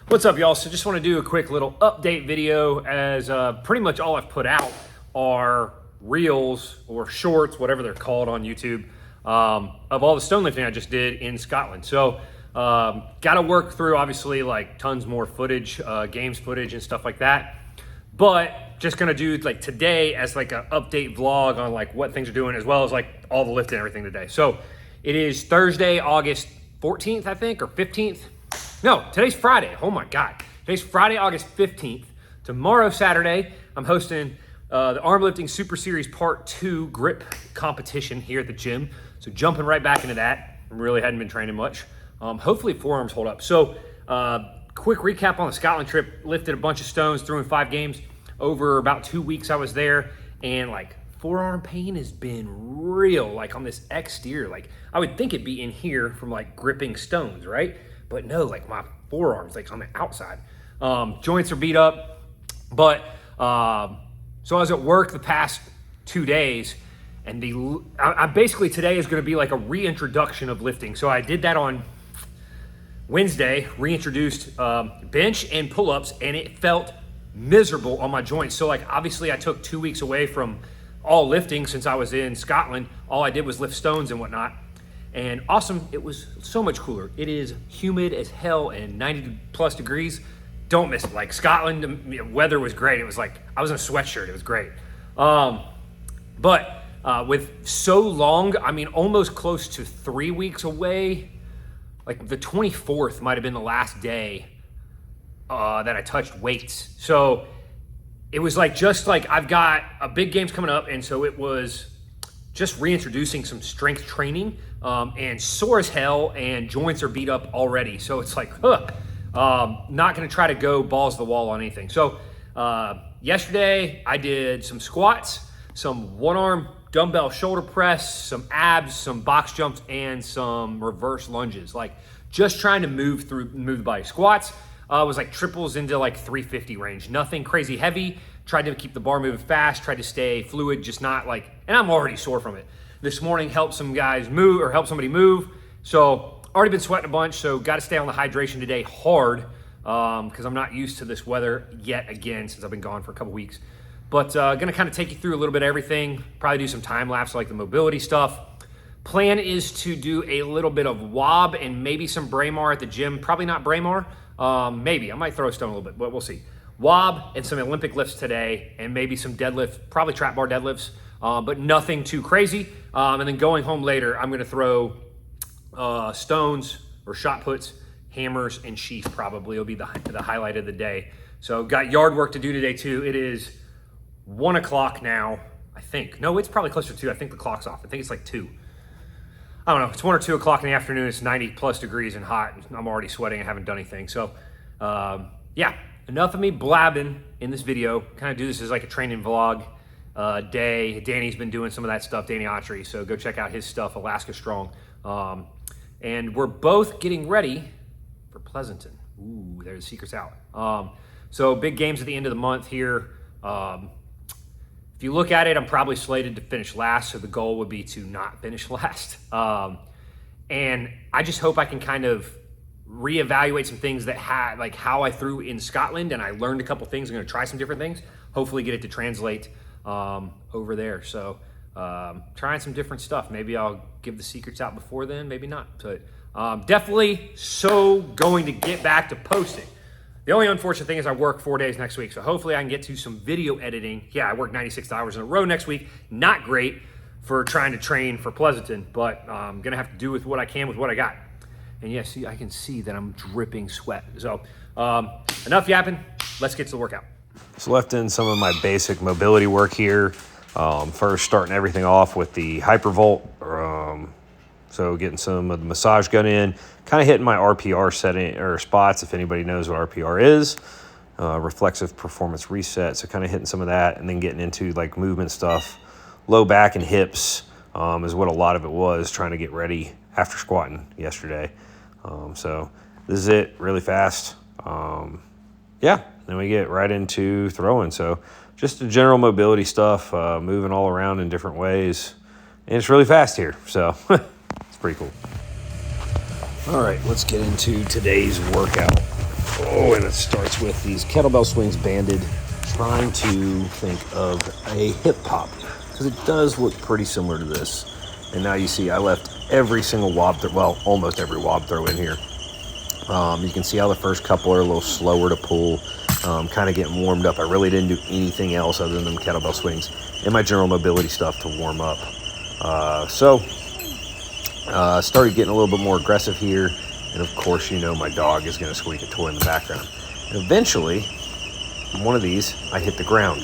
What's up, y'all? So just want to do a quick little update video, as pretty much all I've put out are reels or shorts, whatever they're called on YouTube, of all the stone lifting I just did in Scotland. So got to work through, obviously, like tons more footage, games footage and stuff like that. But just gonna do like today as like an update vlog on like what things are doing, as well as like all the lifting and everything today. So it is Thursday, August 14th, I think, or 15th. No, today's Friday. Oh my God. Today's Friday, August 15th. Tomorrow, Saturday, I'm hosting the Arm Lifting Super Series Part 2 grip competition here at the gym. So jumping right back into that. I really hadn't been training much. Hopefully forearms hold up. So quick recap on the Scotland trip. Lifted a bunch of stones, threw in 5 games. Over about 2 weeks I was there, and like forearm pain has been real, like on this exterior. Like I would think it'd be in here from like gripping stones, right? But no, like my forearms, like on the outside. Joints are beat up. But so I was at work the past 2 days, and I basically today is going to be like a reintroduction of lifting. So I did that on Wednesday, reintroduced bench and pull-ups, and it felt miserable on my joints. So like obviously I took 2 weeks away from all lifting since I was in Scotland. All I did was lift stones and whatnot. And awesome, it was so much cooler. It is humid as hell and 90 plus degrees. Don't miss it. Like Scotland, the weather was great. It was like, I was in a sweatshirt, it was great. But with so long, I mean, almost close to 3 weeks away, like the 24th might've been the last day that I touched weights. So it was like, just like I've got a big games coming up. And so it was just reintroducing some strength training, and sore as hell, and joints are beat up already. So it's like, not gonna try to go balls to the wall on anything. So yesterday I did some squats, some one arm dumbbell shoulder press, some abs, some box jumps, and some reverse lunges. Like just trying to move the body. Squats was like triples into like 350 range. Nothing crazy heavy. Tried to keep the bar moving fast, tried to stay fluid, just not like, and I'm already sore from it. This morning helped some guys move, or helped somebody move. So already been sweating a bunch, so got to stay on the hydration today hard, because I'm not used to this weather yet again, since I've been gone for a couple weeks. But gonna kind of take you through a little bit of everything, probably do some time lapse like the mobility stuff. Plan is to do a little bit of WOB and maybe some Braemar at the gym. Probably not Braemar, maybe, I might throw a stone a little bit, but we'll see. WOB and some Olympic lifts today, and maybe some deadlift, probably trap bar deadlifts, but nothing too crazy. And then going home later, I'm gonna throw stones or shot puts, hammers, and sheath probably will be the highlight of the day. So got yard work to do today too. It is 1 o'clock now, I think. No, it's probably closer to 2. I think the clock's off. I think it's like 2. I don't know, it's 1 or 2 o'clock in the afternoon. It's 90 plus degrees and hot. And I'm already sweating. I haven't done anything. So yeah, enough of me blabbing in this video. Kind of do this as like a training vlog day. Danny's been doing some of that stuff, Danny Autry. So go check out his stuff, Alaska Strong. And we're both getting ready for Pleasanton. Ooh, there's the secrets out. So big games at the end of the month here. If you look at it, I'm probably slated to finish last, so the goal would be to not finish last. And I just hope I can kind of reevaluate some things that had, like how I threw in Scotland, and I learned a couple things. I'm gonna try some different things, hopefully get it to translate over there. So trying some different stuff. Maybe I'll give the secrets out before then, maybe not. But definitely so going to get back to posting. The only unfortunate thing is I work 4 days next week, so hopefully I can get to some video editing. Yeah, I work 96 hours in a row next week. Not great for trying to train for Pleasanton, but I'm gonna have to do with what I can with what I got. And yeah, see, I can see that I'm dripping sweat. So enough yapping, let's get to the workout. So left in some of my basic mobility work here. First starting everything off with the Hypervolt. So getting some of the massage gun in, kind of hitting my RPR setting or spots, if anybody knows what RPR is, reflexive performance reset. So kind of hitting some of that, and then getting into like movement stuff. Low back and hips is what a lot of it was, trying to get ready after squatting yesterday. So this is it really fast. Yeah, then we get right into throwing. So just the general mobility stuff, moving all around in different ways. And it's really fast here, so it's pretty cool. All right, let's get into today's workout. Oh, and it starts with these kettlebell swings banded, trying to think of a hip hop, because it does look pretty similar to this. And now you see I left every single wob throw, well, almost every wob throw in here. You can see how the first couple are a little slower to pull, kind of getting warmed up. I really didn't do anything else other than kettlebell swings and my general mobility stuff to warm up. Started getting a little bit more aggressive here. And of course, you know, my dog is going to squeak a toy in the background. And eventually, one of these, I hit the ground.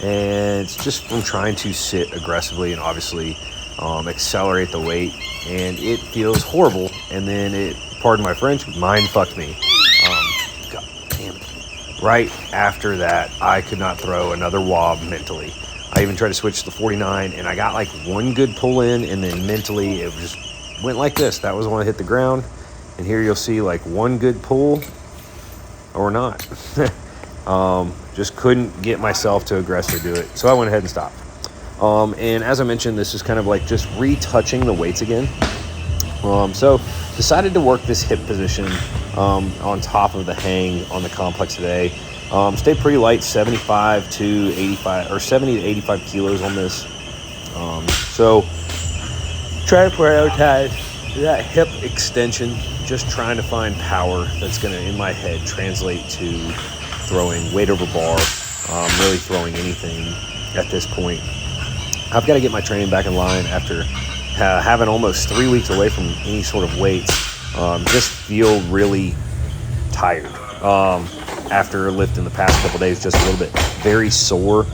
And it's just from trying to sit aggressively and obviously accelerate the weight. And it feels horrible. And then it, pardon my French, mind fucked me. God damn it. Right after that, I could not throw another wob mentally. I even tried to switch to the 49, and I got like one good pull in, and then mentally it just went like this. That was when I hit the ground. And here you'll see like one good pull or not. Just couldn't get myself to aggressively do it. So I went ahead and stopped. And as I mentioned, this is kind of like just retouching the weights again. So decided to work this hip position on top of the hang on the complex today. Stayed pretty light, 75 to 85 or 70 to 85 kilos on this. So try to prioritize that hip extension, just trying to find power that's going to, in my head, translate to throwing weight over bar, really throwing anything at this point. I've got to get my training back in line after having almost 3 weeks away from any sort of weights. Just feel really tired after lifting the past couple days, just a little bit very sore.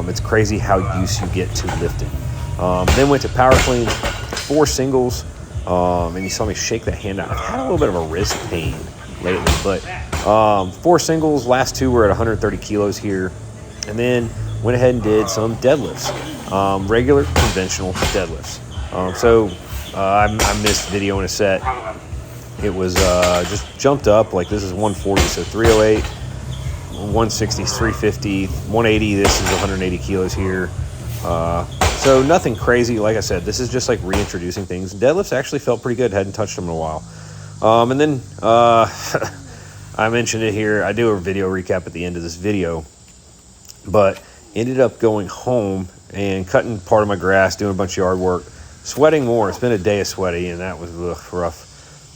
It's crazy how used you get to lifting. Then went to power clean, 4 singles. And you saw me shake that hand out. I've had a little bit of a wrist pain lately, but 4 singles, last 2 were at 130 kilos here. And then went ahead and did some deadlifts, regular conventional deadlifts. I missed video in a set. It was just jumped up, like this is 140, so 308, 160, 350, 180, this is 180 kilos here. So nothing crazy. Like I said, this is just like reintroducing things. Deadlifts actually felt pretty good. Hadn't touched them in a while. And then I mentioned it here. I do a video recap at the end of this video, but ended up going home and cutting part of my grass, doing a bunch of yard work, sweating more. It's been a day of sweaty, and that was rough.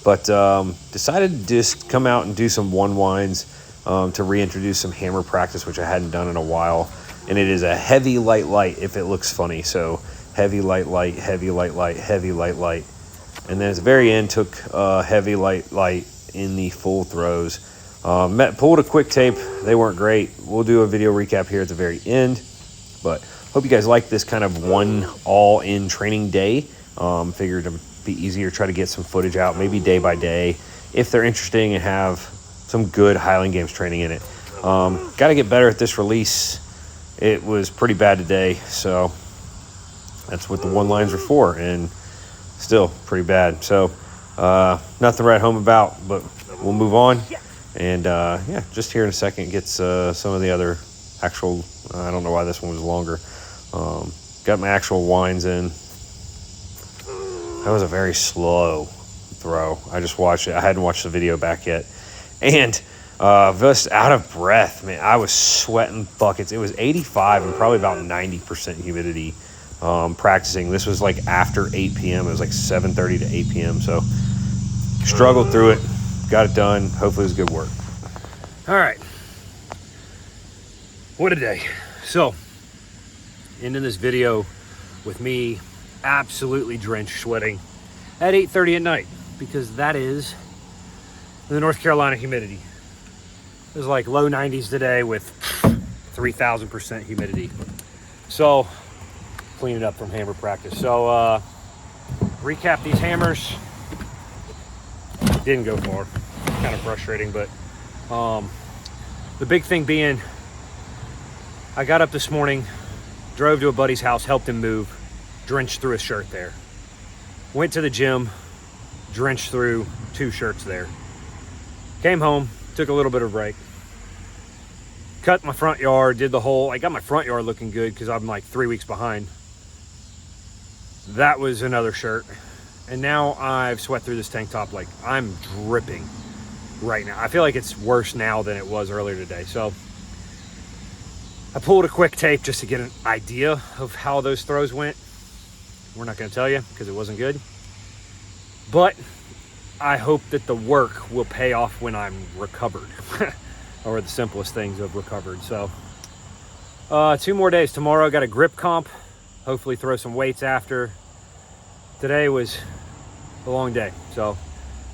But decided to just come out and do some one winds to reintroduce some hammer practice, which I hadn't done in a while. And it is a heavy, light, light if it looks funny. So heavy, light, light, heavy, light, light, heavy, light, light. And then at the very end, took heavy, light, light in the full throws. Pulled a quick tape. They weren't great. We'll do a video recap here at the very end. But hope you guys like this kind of one all-in training day. Figured to be easier, try to get some footage out, maybe day by day, if they're interesting and have some good Highland Games training in it. Got to get better at this release. It was pretty bad today, so that's what the one lines are for, and still pretty bad. So nothing to write home about, but we'll move on. And just here in a second gets some of the other actual, I don't know why this one was longer. Got my actual winds in. That was a very slow throw. I just watched it. I hadn't watched the video back yet. And just out of breath, man. I was sweating buckets. It was 85 and probably about 90% humidity practicing. This was like after 8 p.m. It was like 7:30 to 8 p.m. So struggled through it. Got it done. Hopefully it was good work. All right. What a day. So, ending this video with me absolutely drenched sweating at 8:30 at night, because that is the North Carolina humidity. It was like low 90s today with 3,000% humidity. So, cleaning up from hammer practice. So, recap these hammers. Didn't go far. Kind of frustrating, but the big thing being, I got up this morning, drove to a buddy's house, helped him move, drenched through a shirt there. Went to the gym, drenched through 2 shirts there. Came home, took a little bit of a break. Cut my front yard, did the whole, I got my front yard looking good because I'm like 3 weeks behind. That was another shirt. And now I've sweat through this tank top like I'm dripping. right now. I feel like it's worse now than it was earlier today. So I pulled a quick tape just to get an idea of how those throws went. We're not going to tell you because it wasn't good. But I hope that the work will pay off when I'm recovered. Or the simplest things have recovered. So 2 more days. Tomorrow I got a grip comp. Hopefully throw some weights after. Today was a long day. So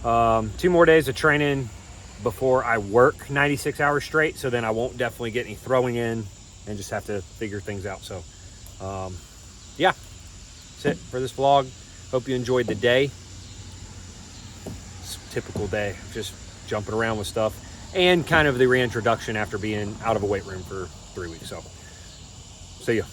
2 more days of training before I work 96 hours straight. So then I won't definitely get any throwing in and just have to figure things out. So yeah, that's it for this vlog. Hope you enjoyed the day. It's a typical day, just jumping around with stuff and kind of the reintroduction after being out of a weight room for 3 weeks. So see ya.